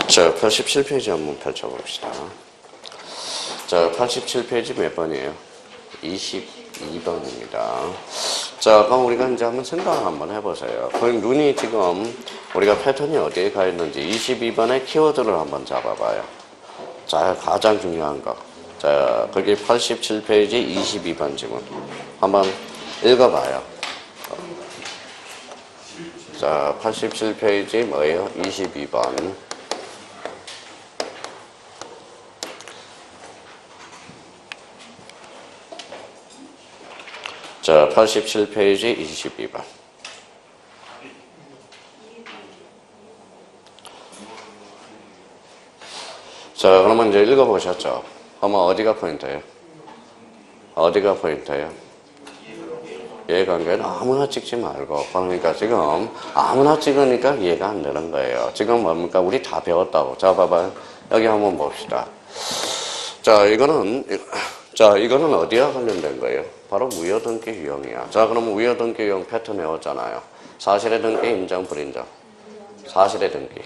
자, 87페이지 한번 펼쳐봅시다. 자, 87페이지 몇 번이에요? 22번입니다. 자, 그럼 우리가 이제 한번 생각을 한번 해보세요. 그럼 눈이 지금 우리가 패턴이 어디에 가 있는지 22번의 키워드를 한번 잡아봐요. 자, 가장 중요한 거. 자, 거기 87페이지 22번 지문. 한번 읽어봐요. 자, 87페이지 뭐예요? 22번. 자, 87페이지 22번. 자, 그러면 이제 읽어보셨죠? 그러면 어디가 포인트예요? 어디가 포인트예요? 이해관계는 아무나 찍지 말고. 그러니까 지금 아무나 찍으니까 이해가 안 되는 거예요. 지금 뭡니까? 우리 다 배웠다고. 자, 봐봐요. 여기 한번 봅시다. 자, 이거는 어디와 관련된 거예요? 바로 무효등기 유형이야. 자, 그러면 무효등기 유형 패턴 외웠잖아요. 사실의 등기, 인정, 불인정. 사실의 등기.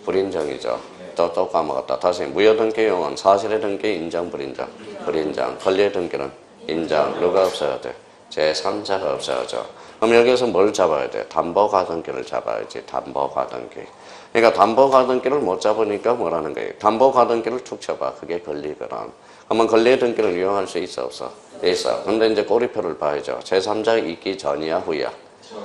불인정이죠. 또 까먹었다. 다시 무효등기 유형은 사실의 등기, 인정, 불인정. 불인정. 권리의 등기는 인정. 누가 없어야 돼? 제3자가 없어야죠. 그럼 여기서 뭘 잡아야 돼? 담보가등기를 잡아야지. 담보가등기. 그러니까 담보가등기를 못 잡으니까 뭐라는 거예요? 담보가등기를 툭 쳐봐. 그게 권리거든. 그러면 권리의 등기를 이용할 수 있어 없어? 있어. 근데 이제 꼬리표를 봐야죠. 제3자 있기 전이야 후야?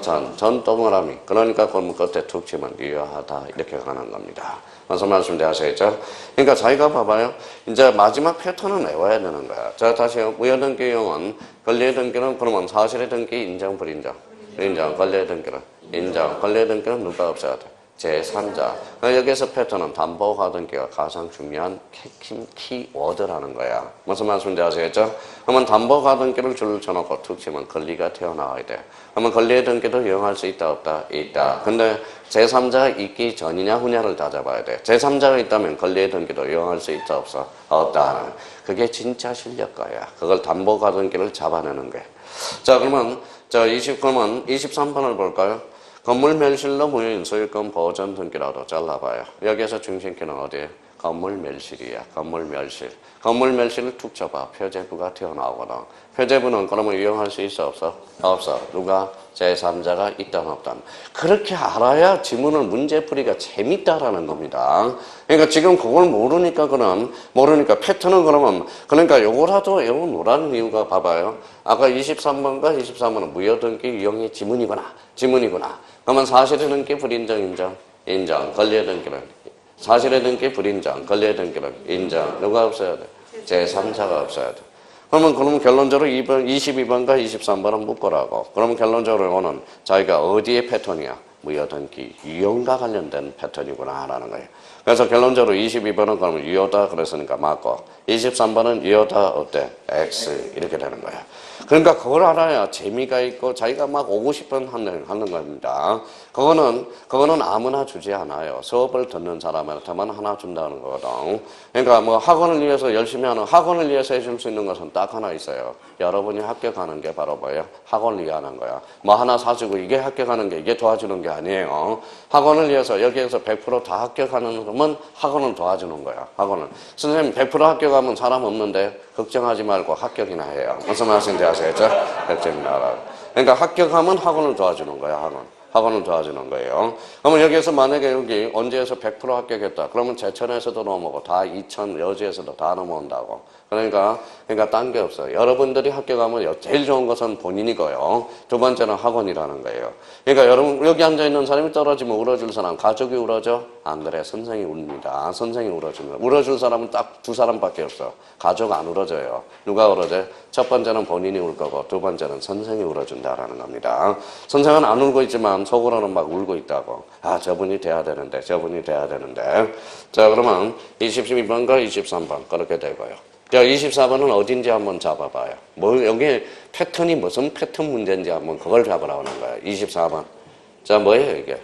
전 동그라미. 그러니까 그러면 끝에 툭 치면 유효하다 이렇게 가는 겁니다. 무슨 말씀 되시겠죠? 그러니까 자기가 봐봐요. 이제 마지막 패턴은 외워야 되는 거야. 자, 다시요. 무효등기 유형은 권리의 등기는 그러면 사실의 등기 인정 불인정? 인정. 권리의 등기는 인정. 권리의 등기는 누가 없어야 돼? 제3자. 여기서 패턴은 담보가등기가 가장 중요한 키워드라는 거야. 무슨 말씀인지 아시겠죠? 그러면 담보가등기를 줄을 쳐놓고 툭 치면 권리가 튀어나와야 돼. 그러면 권리의 등기도 이용할 수 있다 없다? 있다. 근데 제3자가 있기 전이냐 후냐를 따져봐야 돼. 제3자가 있다면 권리의 등기도 이용할 수 있다 없어? 없다. 그게 진짜 실력가야. 그걸 담보가등기를 잡아내는 거야. 자, 그러면 그러면 23번을 볼까요? 건물 멸실로 무효인 소유권 보전 등기라도 잘라봐요. 여기에서 중심키는 어디에? 건물 멸실이야. 건물 멸실. 건물 멸실을 툭 쳐봐. 표제부가 튀어나오거든. 표제부는 그러면 이용할 수 있어 없어? 없어. 누가? 제3자가 있단 없단. 그렇게 알아야 지문을 문제풀이가 재밌다라는 겁니다. 그러니까 지금 그걸 모르니까 패턴은 그러니까 요거라도 외워놓으라는 이유가 봐봐요. 아까 23번과 23번은 무효등기 유형이 지문이구나. 그러면 사실의 등기 불인정 인정. 권리의 등기는 사실의 등기 불인정. 권리의 등기는 인정. 누가 없어야 돼? 제3자가 없어야 돼. 그러면 결론적으로 22번과 23번은 묶으라고. 그러면 결론적으로 이거는 자기가 어디의 패턴이야? 무효등기 유형과 관련된 패턴이구나 라는 거예요. 그래서 결론적으로 22번은 그러면 유효다 그랬으니까 맞고 23번은 유효다 어때? X 이렇게 되는 거야. 그러니까 그걸 알아야 재미가 있고 자기가 막 오고 싶은 하는 겁니다. 그거는 아무나 주지 않아요. 수업을 듣는 사람한테만 하나 준다는 거거든. 그러니까 뭐 학원을 위해서 열심히 하는 학원을 위해서 해줄 수 있는 것은 딱 하나 있어요. 여러분이 합격하는 게 바로 뭐예요? 학원을 위하는 거야. 뭐 하나 사주고 이게 합격하는 게 이게 도와주는 게 아니에요. 학원을 위해서 여기에서 100% 다 합격하는 놈은 학원을 도와주는 거야. 학원을. 선생님 100% 합격하면 사람 없는데 걱정하지 말고 합격이나 해요. 무슨 말씀인지 아시겠죠? 걱정이나. 그러니까 합격하면 학원을 도와주는 거야. 학원을 도와주는 거예요. 그러면 여기에서 만약에 여기 언제에서 100% 합격했다. 그러면 제천에서도 넘어오고 다 이천 여주에서도 다 넘어온다고. 그러니까 딴 게 없어요. 여러분들이 합격하면 제일 좋은 것은 본인이고요. 두 번째는 학원이라는 거예요. 그러니까 여러분 여기 앉아있는 사람이 떨어지면 울어줄 사람 가족이 울어줘? 안 그래. 선생이 웁니다. 선생이 울어줍니다. 울어줄 사람은 딱 두 사람밖에 없어. 가족 안 울어줘요. 누가 울어줘? 첫 번째는 본인이 울 거고 두 번째는 선생이 울어준다라는 겁니다. 선생은 안 울고 있지만 속으로는 막 울고 있다고. 아, 저분이 돼야 되는데. 자, 그러면 22번과 23번 그렇게 되고요. 자, 24번은 어딘지 한번 잡아봐요. 여기 패턴이 무슨 패턴 문제인지 한번 그걸 잡으라고 하는 거예요. 24번. 자, 뭐예요, 이게?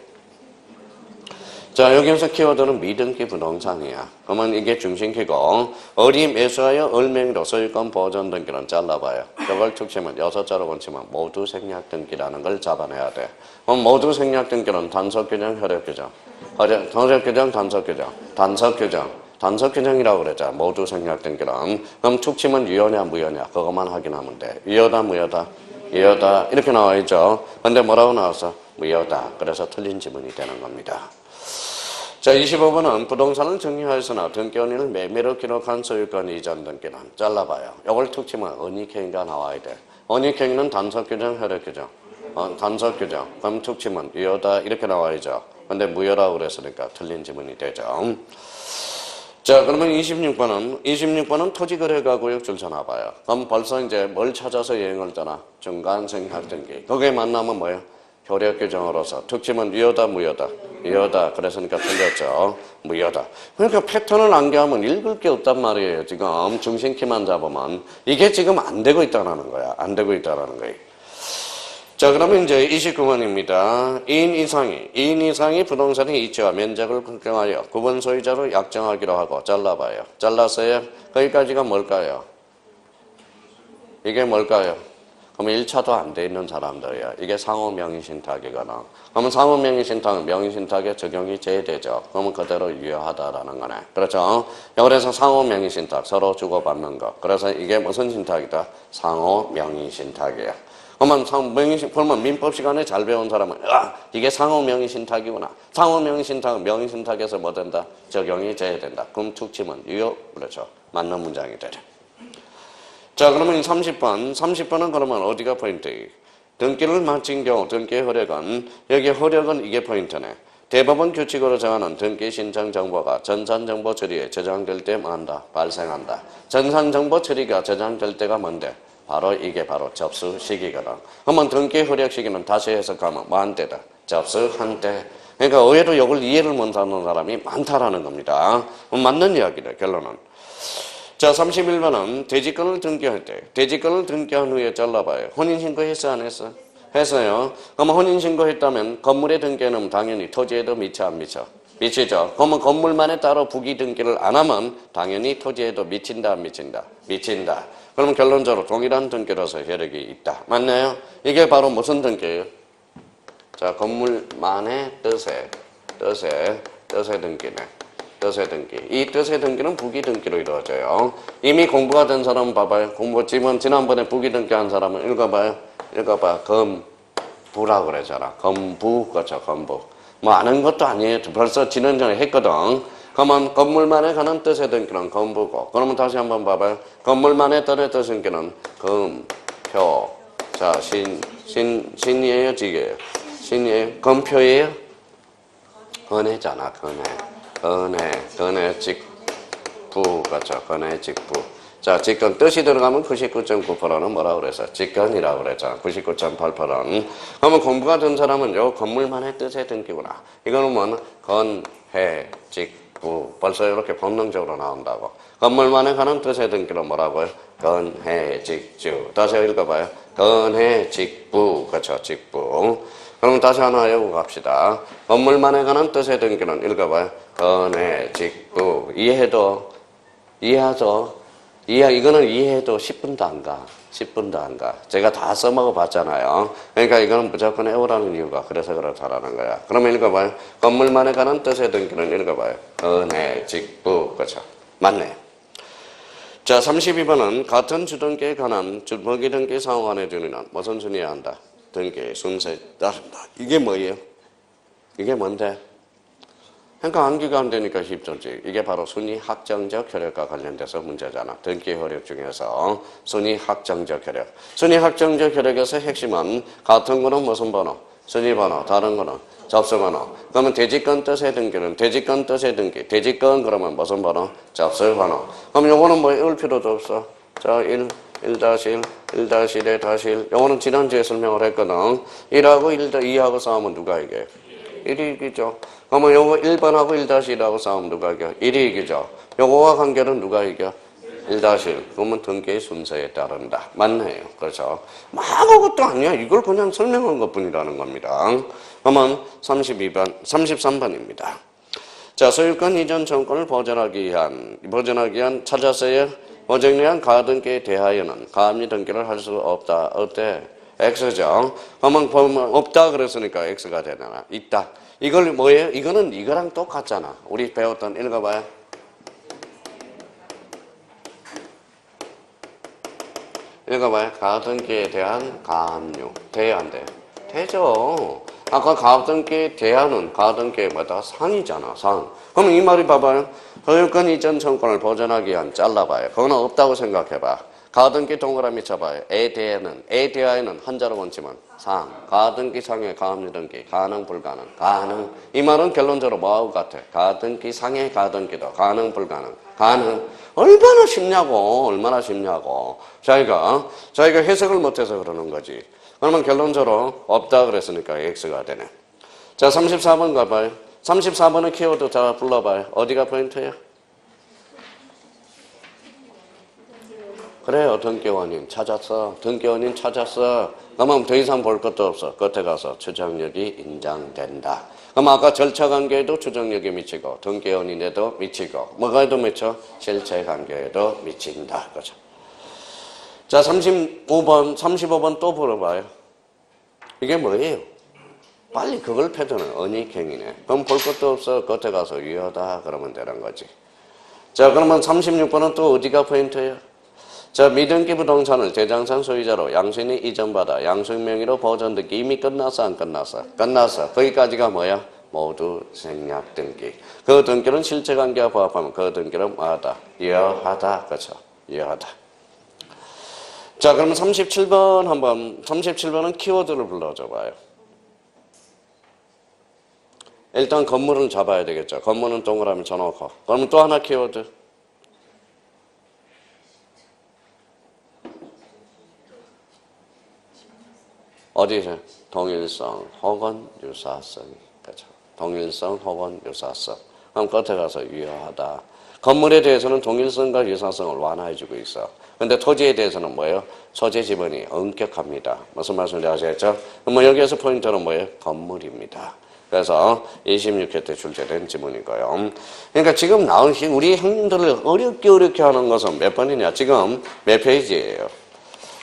자, 여기서 키워드는 미등기 부동산이야. 그러면 이게 중심키고 어리 매수하여 얼맹이로 소유권 보존 등기는 잘라봐요. 저걸 특징은 6자로 원칙은 모두 생략 등기라는 걸 잡아내야 돼. 그럼 모두 생략 등기는 단서 규정, 효력 규정. 효력 규정, 단서 규정. 단서 규정. 단서 규정이라고 그랬잖아. 모두 생략 등기는. 그럼 특징은 유효냐 무효냐 그것만 확인하면 돼. 유효다 무효다. 유효다 이렇게 나와 있죠. 근데 뭐라고 나왔어? 무효다. 그래서 틀린 지문이 되는 겁니다. 자, 25번은 부동산을 정리하였으나 등기원인을 매매로 기록한 소유권 이전 등기는 잘라봐요. 이걸 특징은 언익행위가 나와야 돼. 언익행위는 단서 규정, 효력 규정. 단서 규정. 그럼 특징은 유효다 이렇게 나와야죠. 근데 무효라고 그랬으니까 틀린 지문이 되죠. 자, 그러면 26번은 토지거래가구역 줄 서놔봐요. 그럼 벌써 이제 뭘 찾아서 여행을 떠나? 중간생략 등기. 거기에 만나면 뭐예요? 효력 규정으로서 특징은 유효다 무효다. 유효다. 그랬으니까 틀렸죠. 무효다. 그러니까 패턴을 암기하면 읽을 게 없단 말이에요. 지금 중심키만 잡으면 이게 지금 안 되고 있다는 거야. 안 되고 있다는 거예요. 자, 그러면 이제 29번입니다. 2인 이상이 부동산의 이치와 면적을 결정하여 구분 소유자로 약정하기로 하고 잘라봐요. 잘랐어요. 거기까지가 뭘까요? 이게 뭘까요? 그러면 1차도 안 돼 있는 사람들이야. 이게 상호 명의신탁이거든. 그러면 상호 명의신탁은 명의신탁에 적용이 제외되죠. 그러면 그대로 유효하다라는 거네. 그렇죠? 그래서 상호 명의신탁, 서로 주고받는 거. 그래서 이게 무슨 신탁이다? 상호 명의신탁이야. 그러면 민법 시간에 잘 배운 사람은 이게 상호 명의신탁이구나. 상호 명의신탁은 명의신탁에서 뭐 된다? 적용이 제외된다. 그럼 특징은 유효. 그렇죠. 맞는 문장이 되죠. 자, 그러면 30번은 그러면 어디가 포인트? 등기를 마친 경우 등기 효력은 여기 효력은 이게 포인트네. 대법원 규칙으로 정하는 등기 신청 정보가 전산정보 처리에 저장될 때 뭐한다? 발생한다. 전산정보 처리가 저장될 때가 뭔데? 바로 이게 바로 접수 시기거든. 그러면 등기 효력 시기는 다시 해석하면 뭐한 때다? 접수한 때. 그러니까 의외로 이걸 이해를 못하는 사람이 많다라는 겁니다. 맞는 이야기다 결론은. 자, 31번은 대지권을 등기할 때 대지권을 등기한 후에 잘라봐요. 혼인신고 했어 안 했어? 했어요. 그러면 혼인신고 했다면 건물에 등기해놓으면 당연히 토지에도 미쳐 안 미쳐? 미치죠. 그러면 건물만에 따로 부기 등기를 안 하면 당연히 토지에도 미친다 안 미친다? 미친다. 그러면 결론적으로 동일한 등기로서 효력이 있다. 맞나요? 이게 바로 무슨 등기예요? 자, 건물만의 뜻의 등기네. 뜻의 등기. 이 뜻의 등기는 부기 등기로 이루어져요. 이미 공부가 된 사람은 봐봐요. 지난번에 부기 등기한 사람은 읽어봐. 검부라고 그러잖아. 검부. 그렇죠. 검부. 뭐 아는 것도 아니에요. 벌써 지난전에 했거든. 그러면 건물만에 관한 뜻의 등기는 검부고. 그러면 다시 한번 봐봐요. 건물만의 뜻의 등기는 검, 표. 자, 신이에요? 지게요? 신이에요? 검표예요? 은혜잖아. 은혜, 직부, 그렇죠. 은혜, 직부. 자, 직권 뜻이 들어가면 99.9%는 뭐라고 그랬어? 직권이라고 그랬잖아. 99.8%는. 그러면 공부가 된 사람은 요 건물만의 뜻의 등기구나. 이거는 뭐는 건해, 직부. 벌써 이렇게 본능적으로 나온다고. 건물만에 관한 뜻의 등기는 뭐라고요? 건해, 직주. 다시 읽어봐요. 건해, 직부. 그렇죠. 직부. 그럼 다시 하나 외우고 갑시다. 건물만에 관한 뜻의 등기는 읽어봐요. 건해, 직부. 이해하죠? 이거는 이해해도 10분도 안 가. 10분도 안 가. 제가 다 써먹어 봤잖아요. 그러니까 이거는 무조건 외우라는 이유가 그래서 그렇다라는 거야. 그러면 읽어봐요. 건물만에 관한 뜻의 등기는 읽어봐요. 건해, 직부. 그렇죠. 맞네. 자, 32번은 같은 주등기에 관한 주등기 등기 상호간의 준위는 무슨 순위여야 한다? 등기 순서에 따른다. 이게 뭐예요? 이게 뭔데? 그러니까 암기가 안 되니까 쉽지. 이게 바로 순위 확정적 효력과 관련돼서 문제잖아. 등기 효력 중에서 순위 확정적 효력. 순위 확정적 효력에서 핵심은 같은 거는 무슨 번호? 순위 번호. 다른 거는 접수 번호. 그러면 대지권 뜻의 등기는 대지권 뜻의 등기. 대지권 그러면 무슨 번호? 접수 번호. 그럼 요거는 뭐 읽을 필요도 없어. 자, 1-1, 1-1, 요거는 지난주에 설명을 했거든. 1하고 2하고 싸우면 누가 이겨요? 1이 이기죠. 그러면 요거 1번하고 1-1하고 싸우면 누가 이겨? 1이 이기죠. 요거와 관계는 누가 이겨? 1-1. 그러면 등기의 순서에 따른다. 맞네요. 그렇죠. 아무것도 아니야. 이걸 그냥 설명한 것 뿐이라는 겁니다. 그러면 33번입니다. 자, 소유권 이전 청구권을 보전하기 위한 찾았어요. 보전을 위한 가등기에 대하여는 가압류 등기를 할 수 없다. 어때? X죠. 그러면 보면 없다 그랬으니까 X가 되잖아. 있다. 이걸 뭐예요? 이거는 이거랑 똑같잖아. 우리 배웠던 읽어봐요. 읽어봐요. 가등기에 대한 가압류. 돼야 안 돼? 되죠. 아까 가등기에 대하는 가등기에 뭐다? 상이잖아. 상. 그럼 이 말이 봐봐요. 소유권 이전 청구권을 보전하기 위한 잘라봐요. 그거는 없다고 생각해봐. 가등기 동그라미 쳐봐요. 에 대하에는 한자로 원치면 상. 가등기 상의 가압류 등기. 가능 불가능. 가능. 이 말은 결론적으로 뭐하고 같아? 가등기 상의 가등기도 가능 불가능. 가능. 얼마나 쉽냐고. 자기가 해석을 못해서 그러는 거지. 그러면 결론적으로 없다 그랬으니까 X가 되네. 자, 34번 가봐요. 34번은 키워드 자 불러봐요. 어디가 포인트예요? 그래요. 등기원인 찾았어. 그러면 더 이상 볼 것도 없어. 끝에 가서 추정력이 인정된다. 그럼 아까 절차관계에도 추정력이 미치고 등기원인에도 미치고 뭐가에도 미쳐? 실체관계에도 미친다. 그죠? 자, 35번 또 물어봐요. 이게 뭐예요? 빨리 그걸 패드는 언익행위네. 그럼 볼 것도 없어. 끝에 가서 유효하다. 그러면 되는 거지. 자, 그러면 36번은 또 어디가 포인트예요? 자, 미등기 부동산을 대장산 소유자로 양수인이 이전받아 양수인 명의로 보전 등기 이미 끝났어, 안 끝났어? 끝났어. 거기까지가 뭐야? 모두 생략 등기. 그 등기는 실체관계와 부합하면 그 등기는 뭐하다? 유효하다. 그렇죠? 유효하다. 자, 그러면 37번은 키워드를 불러줘 봐요. 일단 건물을 잡아야 되겠죠. 건물은 동그라미 쳐놓고. 그러면 또 하나 키워드. 어디서? 동일성 혹은 유사성. 그렇죠. 동일성 혹은 유사성. 그럼 끝에 가서 유효하다. 건물에 대해서는 동일성과 유사성을 완화해주고 있어. 근데 토지에 대해서는 뭐예요? 소재 지분이 엄격합니다. 무슨 말씀인지 아시겠죠? 그럼 여기에서 포인트는 뭐예요? 건물입니다. 그래서 26회 때 출제된 지문이고요. 그러니까 지금 나온 우리 형님들을 어렵게 하는 것은 몇 번이냐? 지금 몇 페이지예요?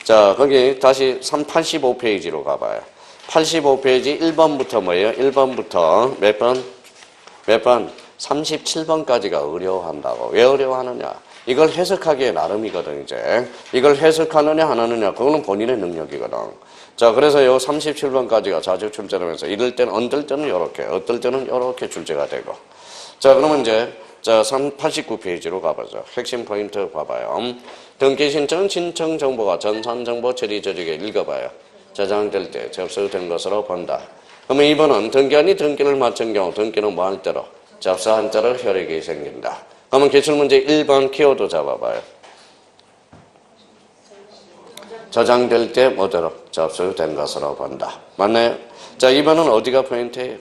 자, 거기 다시 85페이지로 가봐요. 85페이지 1번부터 뭐예요? 1번부터 몇 번? 37번까지가 어려워한다고. 왜 어려워하느냐? 이걸 해석하기에 나름이거든, 이제. 이걸 해석하느냐, 안 하느냐, 그거는 본인의 능력이거든. 자, 그래서 요 37번까지가 자주 출제하면서 이럴 때는, 어떨 때는 요렇게, 어떨 때는 요렇게 출제가 되고. 자, 그러면 이제, 89페이지로 가보죠. 핵심 포인트 봐봐요. 등기 신청 정보가 전산 정보 처리 조직에 읽어봐요. 저장될 때 접수된 것으로 본다. 그러면 이번은 등기한이 등기를 마친 경우 등기는 뭐 할 때로? 접수한 때로 효력이 생긴다. 그러면 기출문제 1번 키워드 잡아봐요. 저장될 때 뭐대로? 접수된 것으로 본다. 맞나요? 자, 2번은 어디가 포인트예요?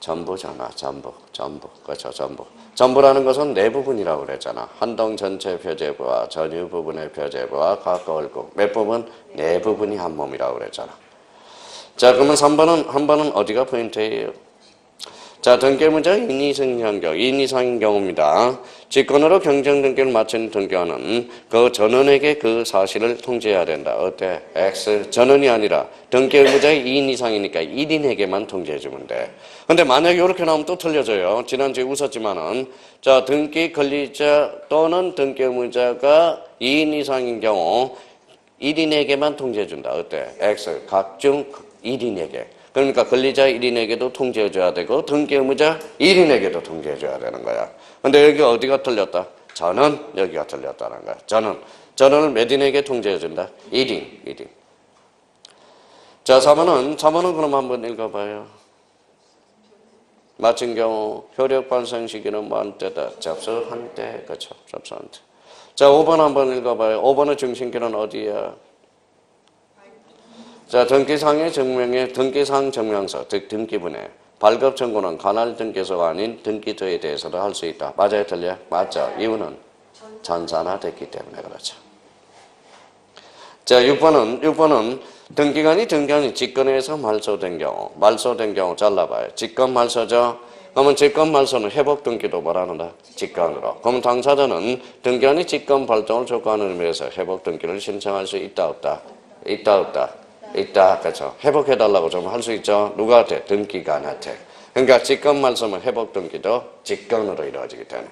전부잖아. 전부. 그렇죠. 전부. 전부라는 것은 네 부분이라고 그랬잖아. 한동 전체 표제부와 전유 부분의 표제부와 가까울 국. 몇 부분? 네 부분이 한 몸이라고 그랬잖아. 자, 그러면 3번은 어디가 포인트예요? 자, 등기문제 이인 이상인 경우입니다. 직권으로 경정 등기를 마친 등기원은 그 전원에게 그 사실을 통지해야 된다. 어때? X. 전원이 아니라 등기 의무자의 2인 이상이니까 1인에게만 통지해주면 돼. 근데 만약에 이렇게 나오면 또 틀려져요. 지난주에 웃었지만은, 자, 등기 권리자 또는 등기 의무자가 2인 이상인 경우 1인에게만 통지해준다. 어때? X. 각중 1인에게. 그러니까 권리자 1인에게도 통지해줘야 되고 등기 의무자 1인에게도 통지해줘야 되는 거야. 근데 여기 어디가 틀렸다? 저는 여기가 틀렸다는 거야. 저는을 몇 인에게 통지해준다? 1인. 자, 3번은 그럼 한번 읽어봐요. 마친 경우 효력 발생 시기는 뭐 한 때다? 접수한 때. 그렇죠. 접수한 때. 자, 5번 한번 읽어봐요. 5번의 중심기는 어디야? 자, 등기상의 증명의 등기상 증명서, 즉 등기분해. 발급 청구는 관할 등기소가 아닌 등기소에 대해서도 할 수 있다. 맞아요, 틀려? 맞죠. 이유는 전산화됐기 때문에 그렇죠. 자, 6번은 등기관이 직권에서 말소된 경우 잘라봐요. 직권 말소죠. 그러면 직권 말소는 회복 등기도 뭐라는다? 직권으로. 그러면 당사자는 등기관이 직권 발동을 촉구하는 의미에서 회복 등기를 신청할 수 있다 없다? 있다. 그렇죠. 회복해달라고 좀 할 수 있죠. 누구한테? 등기관한테. 그러니까 직권 말소면 회복 등기도 직권으로 이루어지기 때문에.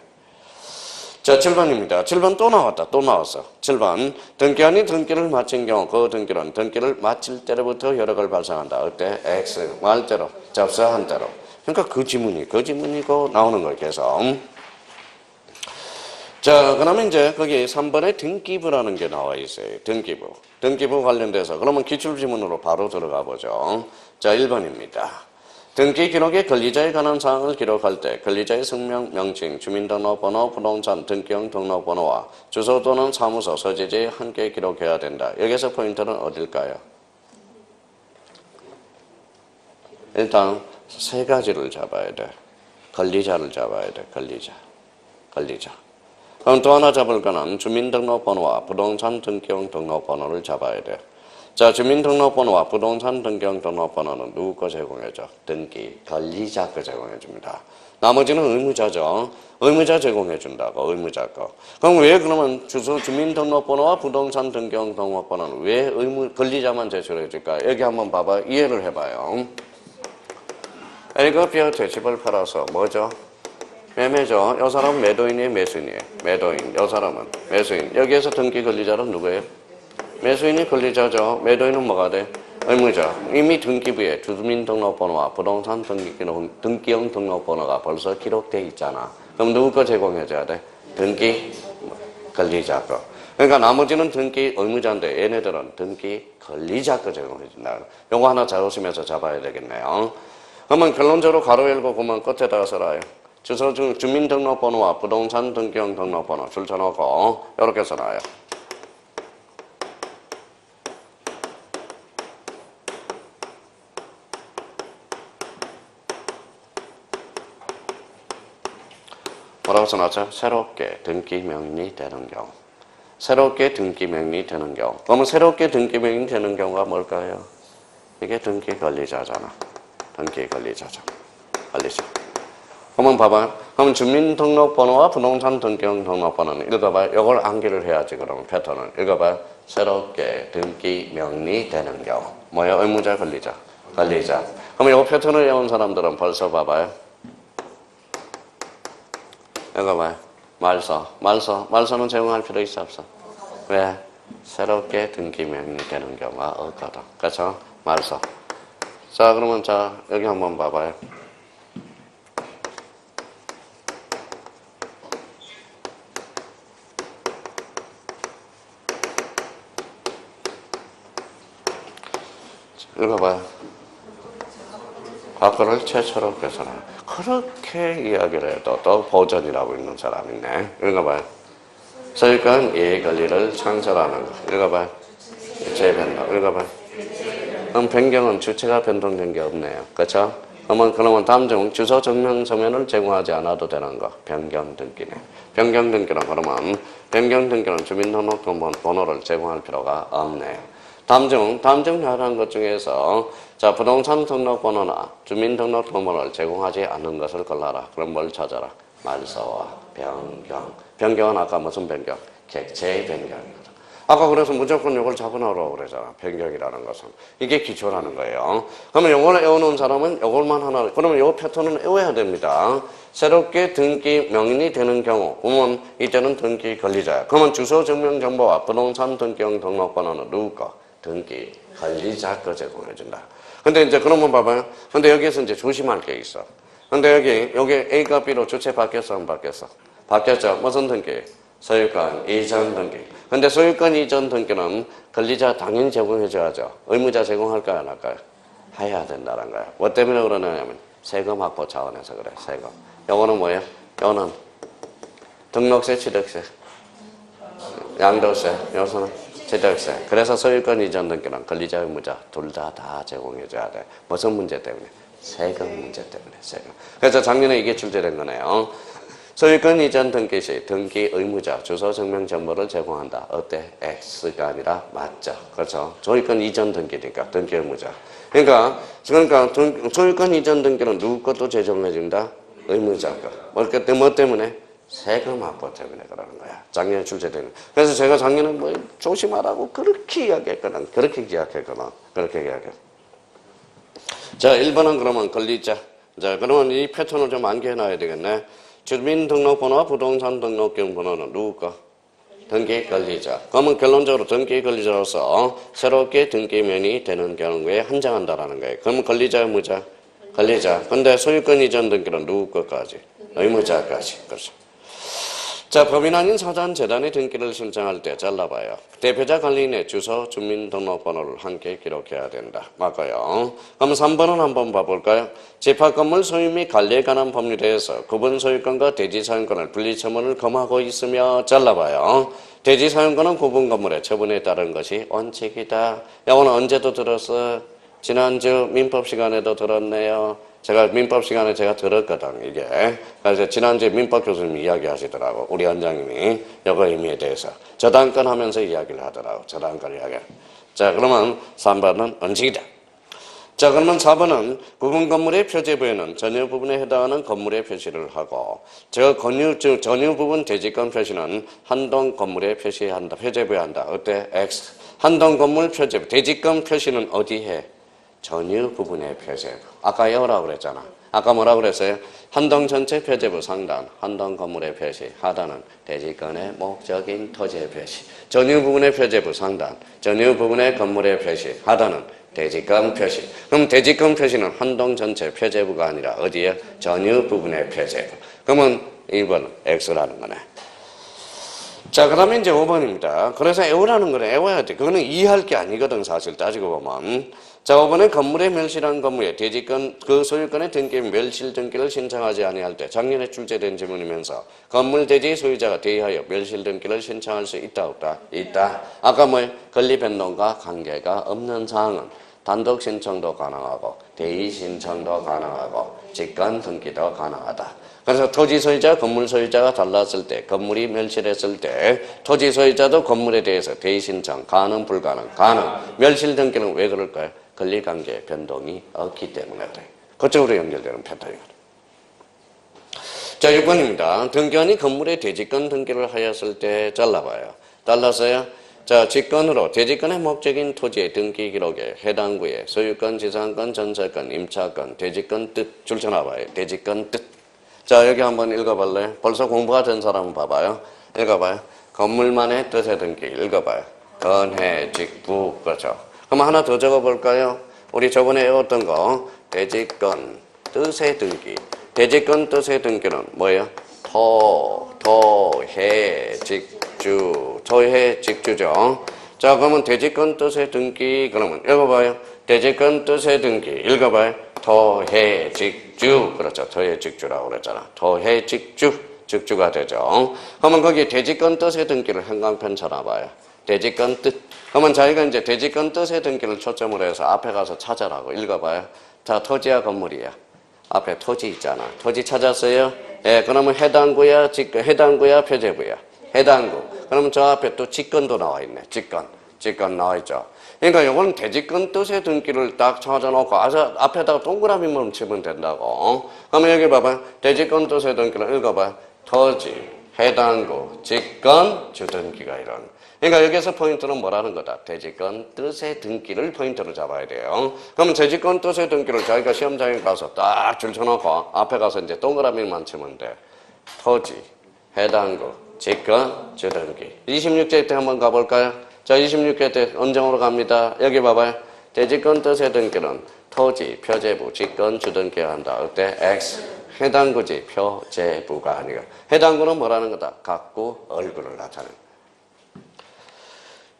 자, 7번입니다. 7번 또 나왔어. 7번. 등기관이 등기를 마친 경우 그 등기는 등기를 마칠 때로부터 효력을 발생한다. 어때? X. 말 대로. 접수한 대로. 그러니까 그 지문이고 나오는 거예요, 계속. 자, 그러면 이제 거기 3번에 등기부라는 게 나와 있어요. 등기부 관련돼서. 그러면 기출지문으로 바로 들어가 보죠. 자, 1번입니다. 등기 기록에 권리자에 관한 사항을 기록할 때 권리자의 성명, 명칭, 주민등록번호, 부동산, 등기형 등록번호와 주소 또는 사무소, 서재지에 함께 기록해야 된다. 여기서 포인트는 어딜까요? 일단 세 가지를 잡아야 돼. 권리자를 잡아야 돼. 권리자. 그럼 또 하나 잡을 거는 주민등록번호와 부동산 등기형 등록번호를 잡아야 돼. 자, 주민등록번호와 부동산 등기형 등록번호는 누구 거 제공해줘? 권리자 거 제공해줍니다. 나머지는 의무자죠. 의무자 제공해준다고, 의무자 거. 그럼 왜 그러면 주민등록번호와 부동산 등기형 등록번호는 왜 권리자만 제출해줄까? 여기 한번 봐봐. 이해를 해봐요. A가 B한테 집을 팔아서 뭐죠? 매매죠. 이 사람은 매도인이에요, 매수인이에요? 매도인. 이 사람은 매수인. 여기에서 등기 권리자는 누구예요? 매수인이 권리자죠. 매도인은 뭐가 돼? 의무자. 이미 등기부에 주민등록번호와 부동산 등기형 등록번호가 벌써 기록돼 있잖아. 그럼 누구 거 제공해줘야 돼? 등기 권리자 거. 그러니까 나머지는 등기 의무자인데 얘네들은 등기 권리자 거 제공해준다. 요거 하나 잘 오시면서 잡아야 되겠네요. 그러면 결론적으로 가로 열고 그러면 끝에다가 써라요. 주민등록번호와 부동산 등기형 등록번호 줄 쳐놓고 이렇게 써놔요. 뭐라고 써놨죠? 새롭게 등기명인이 되는 경우. 그러면 새롭게 등기명인이 되는 경우가 뭘까요? 이게 등기 권리자잖아. 권리자. 그러면 봐봐. 그럼 주민등록번호와 부동산 등기형 등록번호는 읽어봐. 이걸 암기를 해야지. 그러면 패턴을 읽어봐. 새롭게 등기명인이 되는 경우. 뭐야? 의무자, 권리자. 그러면 이 패턴을 외운 사람들은 벌써 봐봐요. 읽어봐요. 말소는 제공할 필요 있어 없어? 왜? 새롭게 등기명인이 되는 경우가 없거든. 그렇죠? 말소. 자, 그러면 자 여기 한번 봐봐요. 읽어봐요. 과거를 최초로 께서는 그렇게 이야기를 해도 또 보전이라고 있는 사람이 있네. 읽어봐요. 소유권 이해 권리를 창설하는 거. 읽어봐요. 재변동. 읽어봐요. 그럼 변경은 주체가 변동된 게 없네요. 그렇죠? 그러면 다음 중 주소 증명서면을 제공하지 않아도 되는 거. 변경 등기네. 변경 등기는 그러면 변경 등기는 주민등록번호를 제공할 필요가 없네요. 다음 중 하라는 것 중에서 자 부동산 등록번호나 주민등록번호를 제공하지 않는 것을 골라라. 그럼 뭘 찾아라? 말소와 변경. 변경은 아까 무슨 변경? 객체 변경입니다. 아까 그래서 무조건 이걸 잡아놓으라고 그러잖아. 변경이라는 것은. 이게 기초라는 거예요. 그러면 이걸 외워놓은 사람은 이걸만 하나, 그러면 이 패턴은 외워야 됩니다. 새롭게 등기 명인이 되는 경우, 그러면 이때는 등기 권리자야. 그러면 주소 증명 정보와 부동산 등기형 등록번호는 누구 거? 등기 권리자 거 제공해준다. 근데 이제 그러면 봐봐요. 근데 여기에서 이제 조심할 게 있어. 근데 여기 A가 B로 주체 바뀌었어, 안 바뀌었어? 바뀌었죠. 무슨 등기? 소유권 이전 등기. 근데 소유권 이전 등기는 권리자 당연히 제공해줘야죠. 의무자 제공할까요, 안 할까요? 해야 된다는 거야. 뭐 때문에 그러냐면 세금 확보 차원에서 그래. 세금. 요거는 뭐예요? 요거는 등록세, 취득세, 양도세. 요소는 취득세. 그래서 소유권 이전 등기는 권리자, 의무자 둘 다 제공해줘야 돼. 무슨 문제 때문에? 세금 문제 때문에. 세금. 그래서 작년에 이게 출제된 거네요. 소유권 이전 등기 시 등기 의무자 주소 증명 정보를 제공한다. 어때? X가 아니라 맞죠. 그렇죠. 소유권 이전 등기니까 등기 의무자. 그러니까 소유권 이전 등기는 누구 것도 제공해준다? 의무자 것. 뭐 때문에? 세금 확보 때문에 그러는 거야. 작년에 출제되는. 그래서 제가 작년에 뭐 조심하라고 그렇게 이야기했거든. 그렇게 이야기했거든. 그렇게 이야기했. 자, 1번은 그러면 권리자. 자, 그러면 이 패턴을 좀 암기해놔야 되겠네. 주민등록번호와 부동산 등록경 번호는 누구 거? 등기 권리자. 그러면 결론적으로 등기 권리자로서 새롭게 등기면이 되는 경우에 한정한다라는 거예요. 그러면 권리자, 의무자? 권리자. 근데 소유권 이전 등기는 누구 것까지? 의무자까지. 그렇죠. 자, 법인 아닌 사전 재단의 등기를 신청할 때 잘라봐요. 대표자 관리인의 주소, 주민등록번호를 함께 기록해야 된다. 맞고요. 그럼 3번은 한번 봐볼까요? 집합건물 소유 및 관리에 관한 법률에 대해서 구분 소유권과 대지 사용권을 분리 처분을 검하고 있으며 잘라봐요. 대지 사용권은 구분 건물의 처분에 따른 것이 원칙이다. 이거는 언제도 들었어? 지난주 민법 시간에도 들었네요. 제가 민법 시간에 제가 들었거든, 이게. 그래서 지난주에 민법 교수님이 이야기하시더라고. 우리 원장님이 이거 의미에 대해서. 저당권 하면서 이야기를 하더라고. 저당권 이야기. 자, 그러면 3번은 원칙이다. 자, 그러면 4번은 구분 건물의 표제부에는 전유 부분에 해당하는 건물의 표시를 하고, 전유 부분 대지권 표시는 한동 건물에 표시한다. 표제부에 한다. 어때? X. 한동 건물 표제부. 대지권 표시는 어디에? 전유 부분의 표제부. 아까 여라고 그랬잖아. 아까 뭐라고 그랬어요? 한동 전체 표제부 상단, 한동 건물의 표시, 하단은 대지권의 목적인 토지의 표시. 전유 부분의 표제부 상단, 전유 부분의 건물의 표시, 하단은 대지권 표시. 그럼 대지권 표시는 한동 전체 표제부가 아니라 어디에? 전유 부분의 표제부. 그러면 1번 X라는 거네. 자, 그 다음에 이제 5번입니다. 그래서 애우라는 거는 애워야 돼. 그거는 이해할 게 아니거든, 사실 따지고 보면. 자, 5번에 건물의 멸실한 건물에 대지권, 그 소유권의 등기 멸실 등기를 신청하지 아니할 때 작년에 출제된 질문이면서 건물 대지 소유자가 대의하여 멸실 등기를 신청할 수 있다 없다? 있다. 아까 뭐 권리 변동과 관계가 없는 사항은 단독 신청도 가능하고 대의 신청도 가능하고 직권 등기도 가능하다. 그래서 토지 소유자, 건물 소유자가 달랐을 때, 건물이 멸실했을 때 토지 소유자도 건물에 대해서 대의 신청 가능, 불가능, 가능. 멸실 등기는 왜 그럴까요? 권리관계 변동이 없기 때문에 그래. 그쪽으로 연결되는 패턴이거든. 자, 6번입니다. 등기원이 건물의 대지권 등기를 하였을 때 잘라봐요. 잘랐어요? 자, 직권으로 대지권의 목적인 토지의 등기 기록에 해당 구에 소유권, 지상권, 전세권, 임차권, 대지권 뜻 줄쳐놔봐요. 대지권 뜻. 자, 여기 한번 읽어볼래요? 벌써 공부가 된 사람은 봐봐요. 읽어봐요. 건물만의 뜻의 등기 읽어봐요. 건해, 직부. 그렇죠. 그럼 하나 더 적어볼까요? 우리 저번에 외웠던 거 대지권 뜻의 등기. 대지권 뜻의 등기는 뭐예요? 토해, 직주. 토해, 직주죠. 자, 그러면 대지권 뜻의 등기 그러면 읽어봐요. 대지권 뜻의 등기 읽어봐요. 토해, 직주. 그렇죠. 토해, 직주라고 그랬잖아. 토해, 직주. 직주가 되죠. 그러면 거기 대지권 뜻의 등기를 형광펜 쳐놔봐요. 대지권 뜻. 그러면 자기가 이제 대지권 뜻의 등기를 초점으로 해서 앞에 가서 찾아라고 읽어봐요. 자, 토지야, 건물이야. 앞에 토지 있잖아. 토지 찾았어요? 예, 그러면 해당구야, 해당구야, 표제부야. 해당구. 그러면 저 앞에 또 직권도 나와 있네. 직권 나와 있죠. 그러니까 이건 대지권 뜻의 등기를 딱 찾아놓고 앞에다가 동그라미만 치면 된다고. 그러면 여기 봐봐요. 대지권 뜻의 등기를 읽어봐요. 토지, 해당구, 직권, 주등기가 이런. 그러니까 여기서 포인트는 뭐라는 거다? 대지권 뜻의 등기를 포인트로 잡아야 돼요. 그러면 대지권 뜻의 등기를 자기가 시험장에 가서 딱 줄쳐놓고 앞에 가서 이제 동그라미만 치면 돼. 토지, 해당구, 직권, 주등기. 26제 때 한번 가볼까요? 자, 26회 때 언정으로 갑니다. 여기 봐봐요. 대지권 뜻의 등기는 토지, 표제부, 직권, 주등기가 한다. 어때? X. 해당구지, 표제부가 아니고. 해당구는 뭐라는 거다? 각구, 얼굴을 나타내는.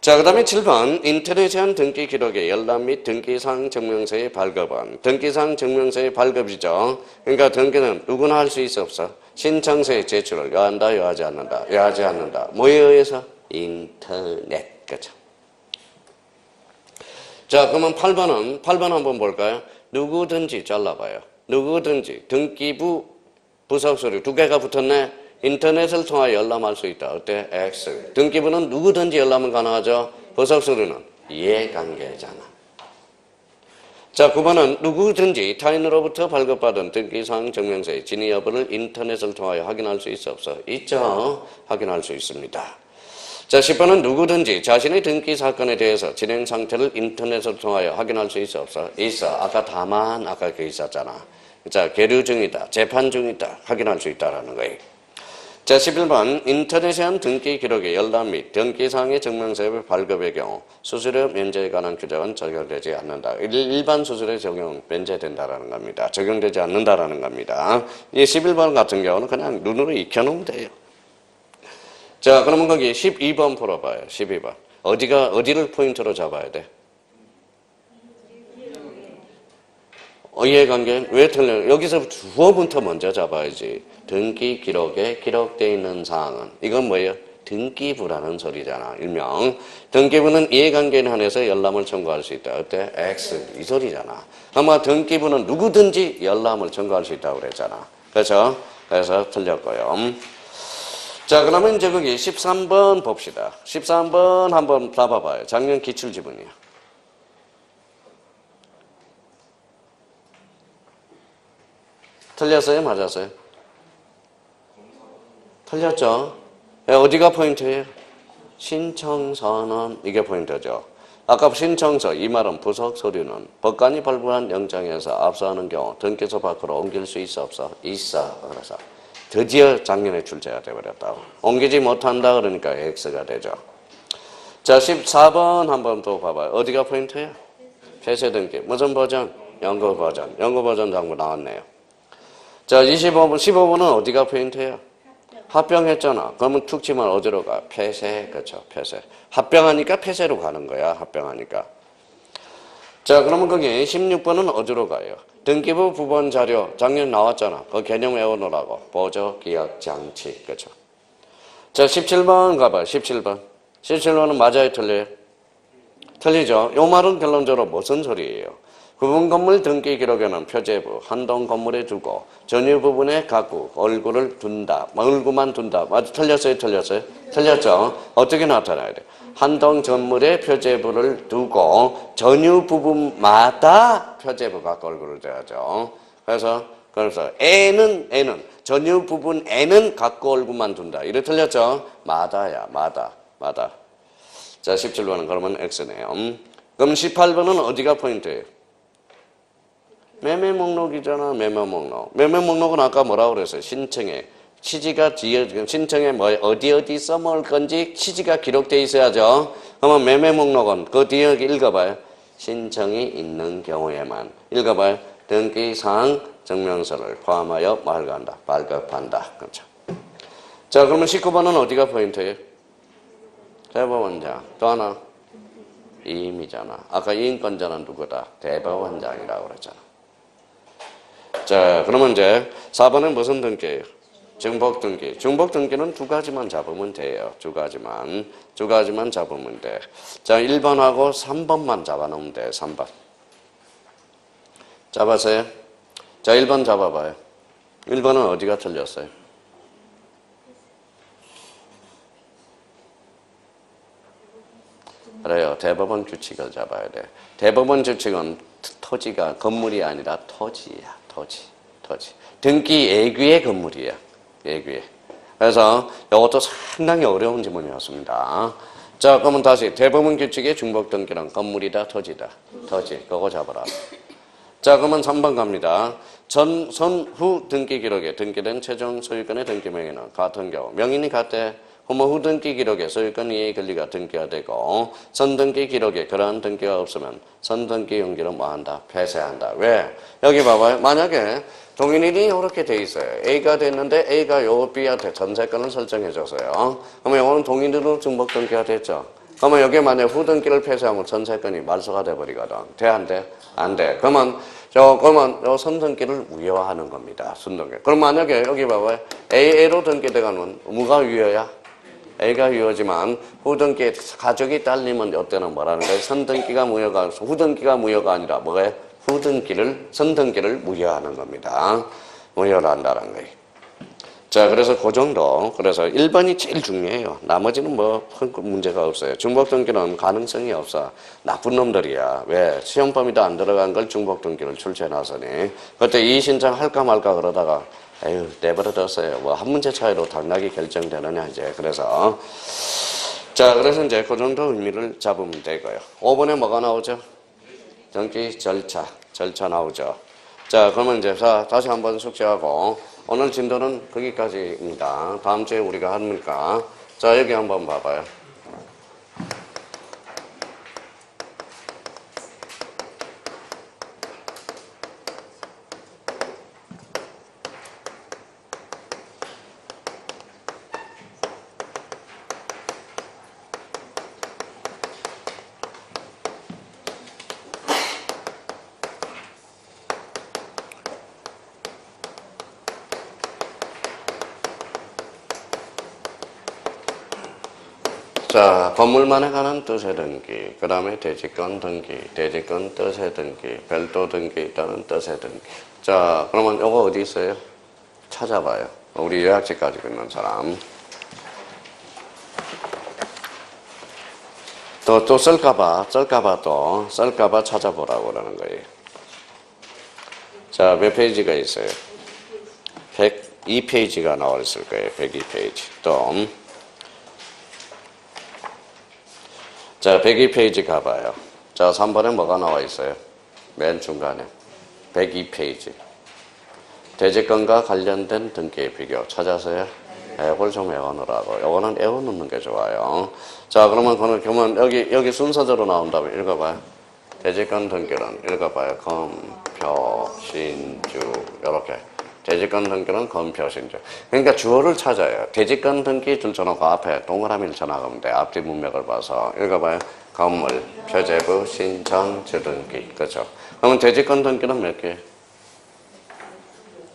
자, 그 다음에 7번 인터넷 제한 등기 기록의 열람 및 등기상 증명서의 발급은 등기상 증명서의 발급이죠. 그러니까 등기는 누구나 할 수 있어 없어? 신청서의 제출을 요한다, 요하지 않는다? 요하지 않는다. 뭐에 의해서? 인터넷. 그렇죠. 자, 그러면 8번 한번 볼까요? 누구든지 잘라봐요. 누구든지 등기부 부속서류 2개가 붙었네. 인터넷을 통하여 열람할 수 있다. 어때? X. 등기부는 누구든지 열람은 가능하죠. 부속서류는 이해관계잖아. 자, 9번은 누구든지 타인으로부터 발급받은 등기사항 증명서의 진위 여부를 인터넷을 통하여 확인할 수 있어 없어? 있죠. 확인할 수 있습니다. 자, 10번은 누구든지 자신의 등기 사건에 대해서 진행 상태를 인터넷을 통하여 확인할 수 있어 없어? 있어. 아까 그 있었잖아. 자, 계류 중이다, 재판 중이다, 확인할 수 있다라는 거예요. 자, 11번 인터넷에 한 등기 기록의 열람 및 등기사항의 증명서의 발급의 경우 수수료 면제에 관한 규정은 적용되지 않는다. 일반 수수료 적용 면제된다라는 겁니다. 적용되지 않는다라는 겁니다. 이 11번 같은 경우는 그냥 눈으로 익혀놓으면 돼요. 자, 그러면 거기 12번 풀어봐요. 12번. 어디를 포인트로 잡아야 돼? 이해관계? 왜 틀려요? 여기서 주어부터 먼저 잡아야지. 등기 기록에 기록되어 있는 사항은 이건 뭐예요? 등기부라는 소리잖아. 일명 등기부는 이해관계에 한해서 열람을 청구할 수 있다. 어때? X 이 소리잖아. 아마 등기부는 누구든지 열람을 청구할 수 있다고 그랬잖아. 그렇죠? 그래서 틀렸고요. 자, 그러면 이제 거기 13번 봅시다. 13번 한번 봐봐요. 작년 기출지문이야. 틀렸어요? 맞았어요? 틀렸죠? 어디가 포인트예요? 신청서는 이게 포인트죠. 아까 신청서, 이 말은 부속 서류는 법관이 발부한 영장에서 압수하는 경우 등기소 밖으로 옮길 수 있어 없어? 있어. 그래서 드디어 작년에 출제가 되어버렸다고. 옮기지 못한다 그러니까 X가 되죠. 자, 14번 한번 또 봐봐요. 어디가 포인트예요? 폐쇄 등기. 무슨 버전? 연구 버전. 연구 버전 장부 나왔네요. 자, 15번은 어디가 포인트예요? 합병했잖아. 그러면 툭 치면 어디로 가? 폐쇄. 그렇죠. 폐쇄. 합병하니까 폐쇄로 가는 거야. 합병하니까. 자, 그러면 거기 16번은 어디로 가요? 등기부 부본 자료 작년 나왔잖아. 그 개념 외워놓으라고. 보조 기억 장치. 그렇죠. 자, 17번 가봐요. 17번. 17번은 맞아요? 틀려요? 틀리죠. 요 말은 결론적으로 무슨 소리예요? 구분 건물 등기 기록에는 표제부, 한동 건물에 두고 전유 부분에 각국 얼굴을 둔다. 얼굴만 둔다. 맞아, 틀렸어요? 틀렸어요? 틀렸죠. 어떻게 나타나야 돼? 한동 건물에 표제부를 두고 전유 부분마다 표제부 갖고 얼굴을 둬야죠. 그래서 애는 전유 부분 애는 갖고 얼굴만 둔다. 이래 틀렸죠? 마다야, 마다. 자, 17번은 그러면 X네요. 그럼 18번은 어디가 포인트예요? 매매 목록이잖아. 매매 목록. 매매 목록은 아까 뭐라고 그랬어요? 신청에 취지가 신청에 뭐 어디 써먹을 건지 취지가 기록되어 있어야죠. 그러면 매매 목록은 그 뒤에 읽어봐요. 신청이 있는 경우에만 읽어봐요. 등기사항 증명서를 포함하여 발급한다. 그렇죠. 자, 그러면 19번은 어디가 포인트예요? 대법원장. 또 하나 이임이잖아. 아까 이임권자는 누구다? 대법원장이라고 그랬잖아. 자, 그러면 이제 4번은 무슨 등기예요? 중복 등기. 중복 등기는 두 가지만 잡으면 돼요. 두 가지만 잡으면 돼. 자, 1번하고 3번만 잡아놓으면 돼. 3번. 잡았어요? 자, 1번 잡아봐요. 1번은 어디가 틀렸어요? 그래요. 대법원 규칙을 잡아야 돼. 대법원 규칙은 토지가 건물이 아니라 토지야. 토지. 등기 예규의 건물이야. 예규의. 그래서 이것도 상당히 어려운 지문이었습니다. 자, 그러면 다시 대법원 규칙의 중복 등기는 건물이다, 토지다. 토지. 그거 잡아라. 자, 그러면 3번 갑니다. 전후 등기 기록에 등기된 최종 소유권의 등기 명의는 같은 경우 명인이 같대. 그러면 후 등기 기록에 소유권 이해 권리가 등기가 되고 선등기 기록에 그러한 등기가 없으면 선등기 용기는 뭐한다? 폐쇄한다. 왜? 여기 봐봐요. 만약에 동일인이 이렇게 돼 있어요. A가 됐는데 A가 요 B한테 전세권을 설정해줬어요. 그러면 이거는 동일인으로 중복 등기가 됐죠. 그러면 여기 만약에 후 등기를 폐쇄하면 전세권이 말소가 돼버리거든. 돼? 안 돼? 안 돼. 그러면 요 선등기를 무효화하는 겁니다. 선등기. 그럼 만약에 여기 봐봐요. A로 등기돼가면 뭐가 유효야? A가 유효지만 후등기 가족이 딸리면 이때는 뭐라는 거예요? 선등기가 무효가 후등기가 무효가 아니라 뭐예요? 선등기를 무효하는 겁니다. 무효를 한다는 거예요. 자, 그래서 그 정도. 그래서 1번이 제일 중요해요. 나머지는 뭐 큰 문제가 없어요. 중복등기는 가능성이 없어. 나쁜 놈들이야. 왜? 시험 범위도 안 들어간 걸 중복등기를 출제해놨으니. 그때 이의 신청할까 말까 그러다가 에휴 내버려뒀어요. 뭐 한 문제 차이로 당락이 결정되느냐 이제. 그래서 자, 그래서 이제 그 정도 의미를 잡으면 되고요. 5번에 뭐가 나오죠? 등기 절차 나오죠. 자, 그러면 이제 다시 한번 숙지하고 오늘 진도는 거기까지입니다. 다음 주에 우리가 합니까? 자, 여기 한번 봐봐요. 자, 건물만에 관한 뜻의 등기, 그 다음에 대지권 등기, 대지권 뜻의 등기, 별도 등기 있다는 뜻의 등기. 자, 그러면 요거 어디 있어요? 찾아봐요. 우리 요약지 가지고 있는 사람. 또 쓸까봐 찾아보라고 그러는 거예요. 자, 몇 페이지가 있어요? 102페이지가 나와 있을 거예요. 102페이지. 또. 자, 102페이지 가봐요. 자, 3번에 뭐가 나와 있어요? 맨 중간에. 102페이지. 대지권과 관련된 등기의 비교 찾아서요. 이걸 좀 외워놓으라고. 이거는 외워놓는 게 좋아요. 자, 그러면 여기 순서대로 나온다면 읽어봐요. 대지권 등기는 읽어봐요. 검표, 신주, 이렇게. 대지권 등기는 검표, 신주. 그러니까 주어를 찾아요. 대지권 등기 줄쳐놓고 앞에 동그라미를 쳐나가면 돼. 앞뒤 문맥을 봐서. 읽어봐요. 건물, 표제부, 신청, 주등기. 그렇죠? 그러면 대지권 등기는 몇 개?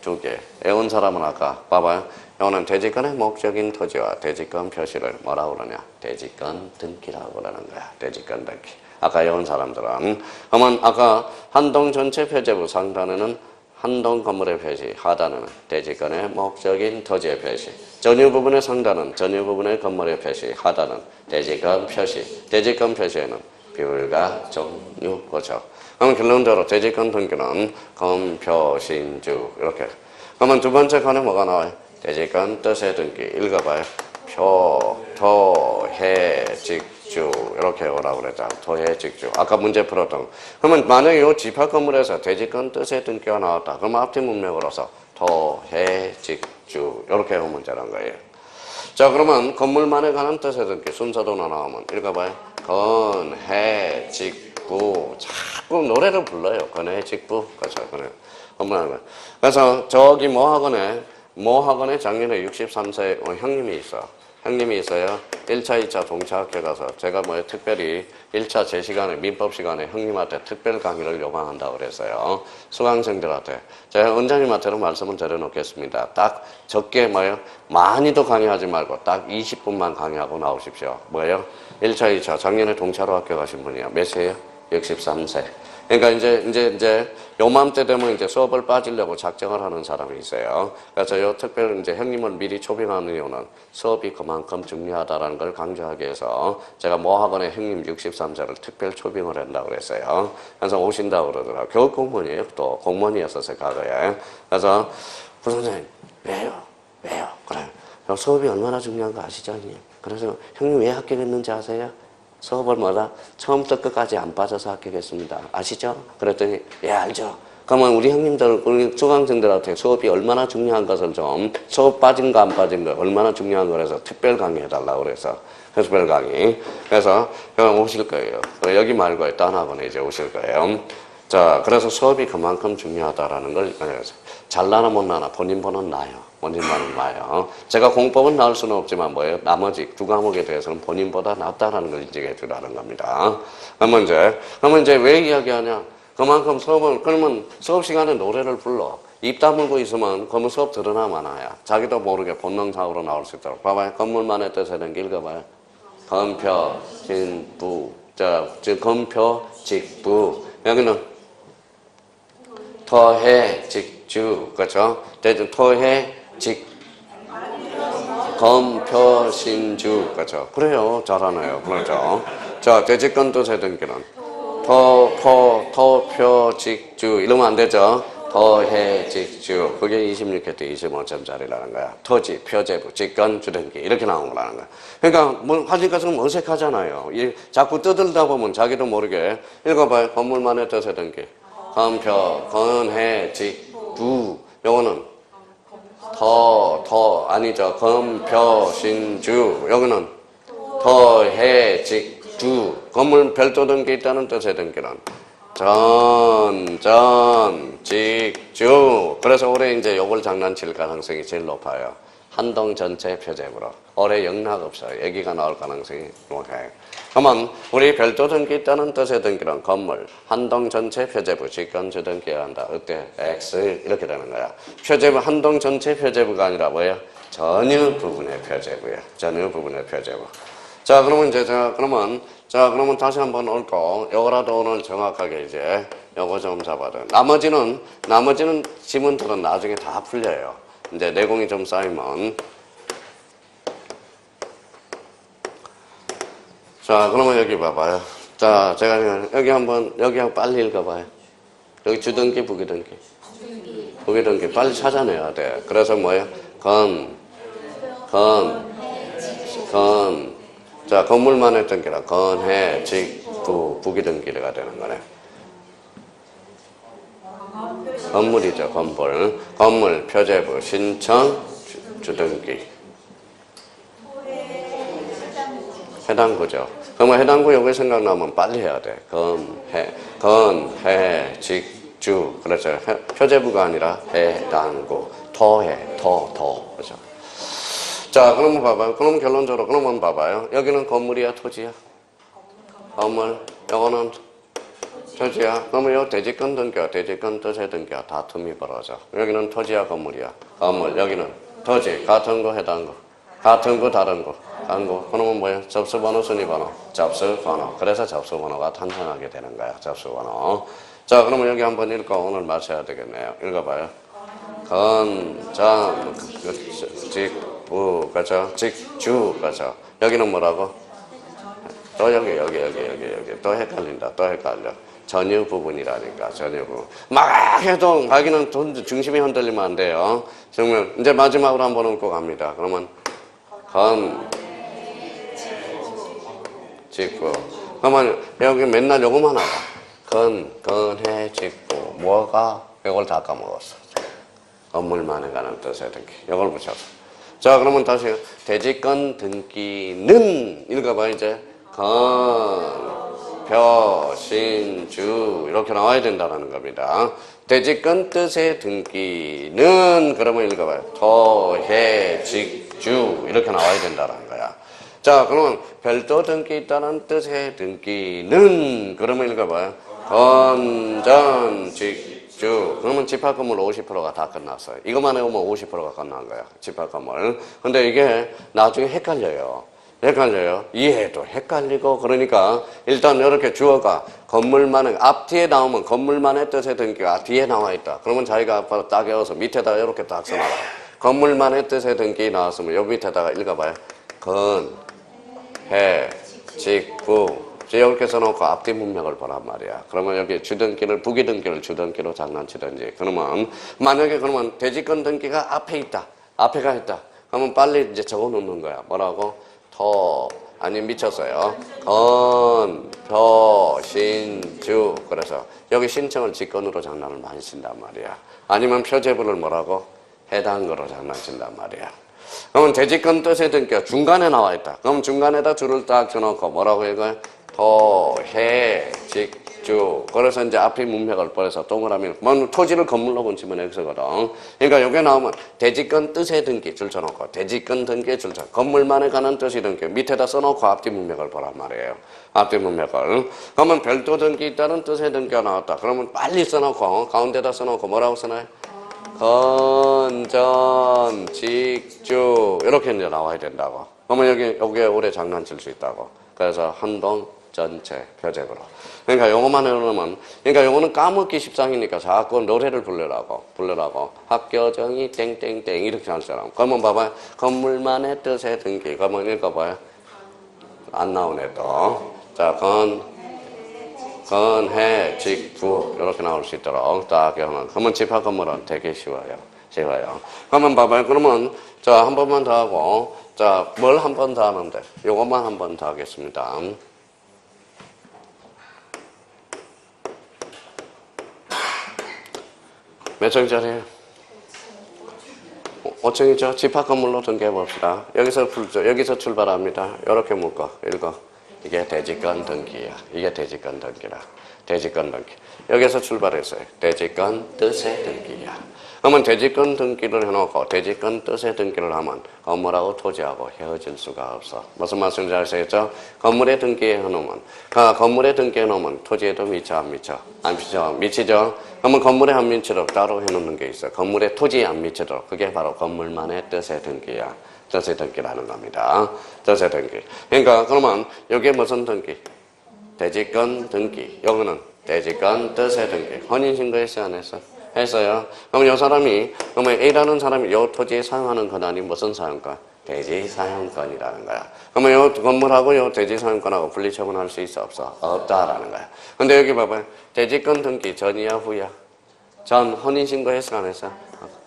2개. 외운 사람은 아까 봐봐요. 이거는 대지권의 목적인 토지와 대지권 표시를 뭐라고 그러냐? 대지권 등기라고 그러는 거야. 대지권 등기. 아까 외운 사람들은. 그러면 아까 한동 전체 표제부 상단에는 한동 건물의 표시, 하단은 대지권의 목적인 토지의 표시. 전유 부분의 상단은 전유 부분의 건물의 표시, 하단은 대지권 표시. 대지권 표시에는 비율과 종류, 그렇죠. 그럼 결론적으로 대지권 등기는 검표, 신주 이렇게. 그러면 두 번째 칸에 뭐가 나와요? 대지권 뜻의 등기. 읽어봐요. 표, 토, 해, 직주 이렇게 오라고 그랬잖아. 토해, 직주. 아까 문제 풀었던. 그러면 만약에 이 집합 건물에서 대지권 뜻의 등기가 나왔다. 그러면 앞뒤 문맥으로서 토, 해, 직주 이렇게 오면 문제란 거예요. 자, 그러면 건물만에 관한 뜻의 등기 순서도 나오면 읽어봐요. 건, 해, 직부. 자꾸 노래를 불러요. 건, 해, 직부. 그렇죠. 그래서 저기 모학원에 작년에 63세 형님이 있어. 형님이 있어요. 1차, 2차 동차학회 가서 제가 특별히 1차 제 시간에 민법 시간에 형님한테 특별 강의를 요청한다고 그랬어요. 수강생들한테. 제가 원장님한테는 말씀을 드려놓겠습니다. 딱 적게 많이도 강의하지 말고 딱 20분만 강의하고 나오십시오. 1차, 2차 작년에 동차로 학교 가신 분이요. 몇 세예요? 63세. 그러니까 이제 요맘때 되면 이제 수업을 빠지려고 작정을 하는 사람이 있어요. 그래서 요 특별 이제 형님을 미리 초빙하는 이유는 수업이 그만큼 중요하다라는 걸 강조하기 위해서 제가 모학원에 형님 63세를 특별 초빙을 한다고 그랬어요. 그래서 오신다고 그러더라고요. 교육 공무원이에요. 또 공무원이었었어요, 과거에. 그래서 부선생님, 왜요? 그래. 수업이 얼마나 중요한 거 아시죠, 형님? 그래서 형님 왜 합격했는지 아세요? 수업을 처음부터 끝까지 안 빠져서 합격했습니다. 아시죠? 그랬더니 예, 알죠. 그러면 우리 형님들, 우리 수강생들한테 수업이 얼마나 중요한 것을 좀 수업 빠진 거 안 빠진 거 얼마나 중요한 거라서 특별 강의 해달라고 그래서 특별 강의. 그래서 오실 거예요. 여기 말고 딴 학원에 이제 오실 거예요. 자, 그래서 수업이 그만큼 중요하다라는 걸 잘나나 못나나 본인 번은 나요. 본인만은 나요. 제가 공법은 나올 수는 없지만 나머지 두 과목에 대해서는 본인보다 낫다라는 걸 인정해 주라는 겁니다. 그러면 이제 왜 이야기하냐? 그만큼 그러면 수업 시간에 노래를 불러. 입 다물고 있으면 그러면 수업 들으나 마나야. 자기도 모르게 본능상으로 나올 수 있도록. 봐봐요. 건물만의 뜻에 대한 게 읽어봐요. 검표, 진부. 검표, 직부. 여기는 토해, 직주. 그렇죠? 토해, 검표신주. 그렇죠. 그래요. 잘하네요. 그렇죠. 자, 대직권 뜻의 등기는 토표직주 이러면 안 되죠. 토해직주. 그게 26회 25점짜리라는 거야. 토지, 표제부, 직권, 주등기 이렇게 나온 거라는 거야. 그러니까 뭐 하니까 좀 어색하잖아요. 자꾸 떠들다 보면 자기도 모르게 읽어봐요. 건물만의 뜻의 등기. 검표, 건해, 직, 두. 요거는 아니죠. 검표, 신주. 여기는 토해, 직, 두. 건물 별도 등기 있다는 뜻의 등기는 직주. 그래서 올해 이제 요걸 장난칠 가능성이 제일 높아요. 한동 전체 표제부로. 올해 영락 없어요. 얘기가 나올 가능성이 높아요. 그러면 우리 별도 등기 있다는 뜻의 등기는 건물, 한동 전체 표제부, 직권주 등기해야 한다. 어때? X 이렇게 되는 거야. 표제부, 한동 전체 표제부가 아니라 뭐예요? 전유 부분의 표제부예요. 전유 부분의 표제부. 자, 그러면 이제 그러면 다시 한번 옳고 요거라도 오늘 정확하게 이제 요거 좀 잡아야 돼. 나머지는 지문들은 나중에 다 풀려요. 이제 내공이 좀 쌓이면. 자, 그러면 여기 봐봐요. 자, 제가 여기 한번 빨리 읽어봐요. 여기 주등기, 부기등기. 부기등기 빨리 찾아내야 돼. 그래서 뭐예요? 자, 건물만의 등기라 건해, 직, 부, 부기등기가 되는 거네. 건물이죠, 건물. 건물, 표제부, 신청, 주등기. 해당구죠. 그러면 해당구 여기 생각나면 빨리 해야 돼. 건해, 직, 주. 그렇죠. 표제부가 아니라 해당구. 토해, 그렇죠. 자, 그러면 봐봐요. 그럼 결론적으로, 그러면 봐봐요. 여기는 건물이야, 토지야? 건물. 요거는 토지야. 그러면 요 대지권 등기와 대지권 뜻의 등기와 다툼이 벌어져. 여기는 토지야, 건물이야? 건물. 여기는 토지. 같은 거, 해당 거. 같은 거, 다른 거. 다른 거. 그러면 뭐예요? 접수번호, 순위번호. 접수번호. 그래서 접수번호가 탄생하게 되는 거야. 접수번호. 자, 그러면 여기 한번 읽고 오늘 마쳐야 되겠네요. 읽어봐요. 직부, 그렇죠? 직주, 그렇죠? 여기는 뭐라고? 또 여기. 또 헷갈린다. 또 헷갈려. 전유 부분이라니까, 전유 부분. 막 해도 자기는 중심이 흔들리면 안 돼요. 정말, 이제 마지막으로 한번 얹고 갑니다. 그러면, 직부. 그러면 여기 맨날 요거만 알아. 건해, 직부. 뭐가? 이걸 다 까먹었어. 건물만에 관한 뜻의 등기. 이걸 붙였어. 자, 그러면 다시 대지권 등기는 읽어봐 이제 표, 신, 주 이렇게 나와야 된다는 겁니다. 대지권 뜻의 등기는 그러면 읽어봐요. 토해, 직, 주 이렇게 나와야 된다는 거야. 자, 그러면 별도 등기 있다는 뜻의 등기는 그러면 읽어봐요. 건전, 직, 주. 그러면 집합건물 50%가 다 끝났어요. 이것만 해오면 50%가 끝난 거야. 집합건물. 근데 이게 나중에 헷갈려요. 이해도 헷갈리고 그러니까 일단 이렇게 주어가 건물만의 앞뒤에 나오면 건물만의 뜻의 등기가 뒤에 나와 있다. 그러면 자기가 앞으로 딱 외워서 밑에다가 이렇게 딱 써놔라. 건물만의 뜻의 등기 나왔으면 여기 밑에다가 읽어봐요. 해, 직, 부. 이렇게 써놓고 앞뒤 문맥을 보란 말이야. 그러면 여기 주등기를, 부기등기를 주등기로 장난치든지. 그러면, 만약에 그러면 대지권 등기가 앞에 있다. 앞에가 있다. 그러면 빨리 이제 적어 놓는 거야. 뭐라고? 아니, 미쳤어요. 표, 신, 주. 그래서 여기 신청을 직권으로 장난을 많이 친단 말이야. 아니면 표제부를 뭐라고? 해당거로 장난친단 말이야. 그러면 대지권 뜻의 등기가 중간에 나와 있다. 그럼 중간에다 줄을 딱 쳐놓고 뭐라고 이거? 토해, 직, 주. 그래서 이제 앞에 문맥을 버려서 동그라미, 토지를 건물로 건치면 X거든. 그러니까 여기 나오면 대지권 뜻의 등기 줄 쳐놓고, 대지권 등기에 줄 쳐. 건물만에 관한 뜻의 등기 밑에다 써놓고 앞뒤 문맥을 보란 말이에요. 앞뒤 문맥을. 그러면 별도 등기 있다는 뜻의 등기가 나왔다. 그러면 빨리 써놓고, 가운데다 써놓고 뭐라고 써놔요? 건전, 직주. 이렇게 이제 나와야 된다고. 그러면 여기에 오래 장난칠 수 있다고. 그래서 한동, 전체, 표적으로. 그러니까 요거만 해놓으면, 그러니까 요거는 까먹기 십상이니까 자꾸 노래를 부르라고. 학교정이 땡땡땡 이렇게 할 사람. 그러면 봐봐요. 건물만의 뜻의 등기. 그러면 읽어봐요. 안 나오네 또. 자, 건해, 직부 이렇게 나올 수 있도록 딱 하면. 그러면 집합 건물은 되게 쉬워요. 그러면 봐봐요. 그러면 자, 한 번만 더 하고, 자, 뭘 한 번 더 하는데, 요것만 한 번 더 하겠습니다. 몇 층짜리예요? 5층이죠? 집합 건물로 등기해 봅시다. 여기서 풀죠. 여기서 출발합니다. 이렇게 묶어. 읽어. 이게 대지권 등기야. 이게 대지권 등기라. 대지권 등기. 여기서 출발했어요. 대지권 뜻의 등기야. 그러면 대지권 등기를 해놓고 대지권 뜻의 등기를 하면 건물하고 토지하고 헤어질 수가 없어. 무슨 말씀인지 아시겠죠? 건물에 등기해 놓으면, 건물에 등기해 놓으면 토지에도 미쳐 안 미쳐? 안 미쳐. 미치죠? 그러면 건물에 안 미치도록 따로 해놓는 게 있어. 건물에 토지에 안 미치도록. 그게 바로 건물만의 뜻의 등기야. 뜻의 등기라는 겁니다. 뜻의 등기. 그러니까 그러면 여기에 무슨 등기? 대지권 등기. 여기는 대지권 뜻의 등기. 혼인신고했어 안 했어? 했어요. 그럼 이 사람이, 그러면 A라는 사람이 이 토지에 사용하는 권한이 무슨 사용권? 대지 사용권이라는 거야. 그러면 이 건물하고 이 대지 사용권하고 분리처분할 수 있어 없어? 없다라는 거야. 근데 여기 봐봐요. 대지권 등기 전이야 후야? 전 혼인신고했어 안 했어?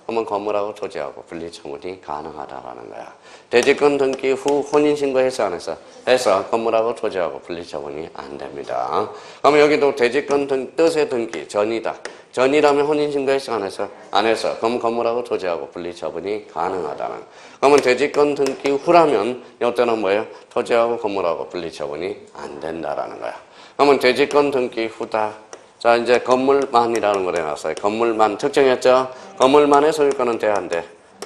그러면 건물하고 토지하고 분리처분이 가능하다라는 거야. 대지권 등기 후 혼인신고했어 안 했어? 했어. 건물하고 토지하고 분리처분이 안 됩니다. 그러면 여기도 대지권 뜻의 등기 전이다. 전이라면 혼인신고했어 안 했어? 안 했어. 그럼 건물하고 토지하고 분리처분이 가능하다는. 그러면 대지권 등기 후라면 이때는 뭐예요? 토지하고 건물하고 분리처분이 안 된다라는 거야. 그러면 대지권 등기 후다. 자, 이제 건물만이라는 걸 해놨어요. 건물만 특정했죠? 건물만의 소유권은 돼, 안 돼?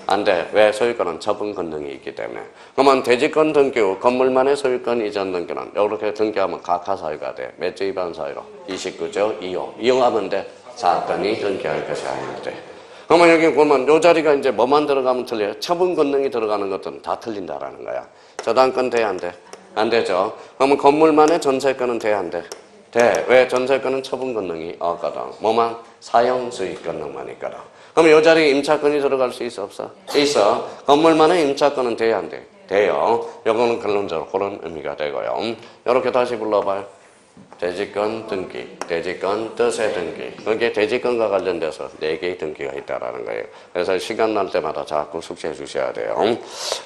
안 돼. 왜? 소유권은 처분 권능이 있기 때문에. 그러면 대지권 등기 후 건물만의 소유권 이전 등기는 이렇게 등기하면 각하사유가 돼. 몇 조 위반 사유로? 29조 2호. 이용하면 돼. 사건이 등기할 것이 아닌데. 그러면 여기 보면 요 자리가 이제 뭐만 들어가면 틀려요? 처분 권능이 들어가는 것들은 다 틀린다라는 거야. 저당권 돼, 안 돼? 안 되죠. 그러면 건물만의 전세권은 돼, 안 돼? 돼. 왜? 전세권은 처분 권능이 없거든. 뭐만? 사용 수익 권능만 있거든. 그럼 요 자리에 임차권이 들어갈 수 있어 없어? 있어. 건물만의 임차권은 돼야 안 돼? 돼요. 요거는 결론적으로 그런 의미가 되고요. 이렇게 다시 불러봐요. 대지권 등기, 대지권 뜻의 등기. 그게 대지권과 관련돼서 4개의 등기가 있다라는 거예요. 그래서 시간 날 때마다 자꾸 숙지해 주셔야 돼요.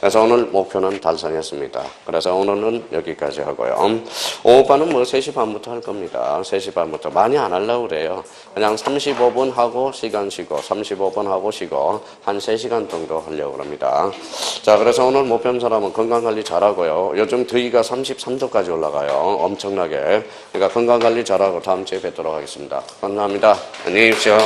그래서 오늘 목표는 달성했습니다. 그래서 오늘은 여기까지 하고요. 오후반은 뭐 3시 반부터 할 겁니다. 3시 반부터. 많이 안 하려고 그래요. 그냥 35분 하고 시간 쉬고, 35분 하고 쉬고, 한 3시간 정도 하려고 합니다. 자, 그래서 오늘 목표한 사람은 건강관리 잘하고요. 요즘 더위가 33도까지 올라가요. 엄청나게. 그러니까 건강관리 잘하고 다음 주에 뵙도록 하겠습니다. 감사합니다. 안녕히 계십시오.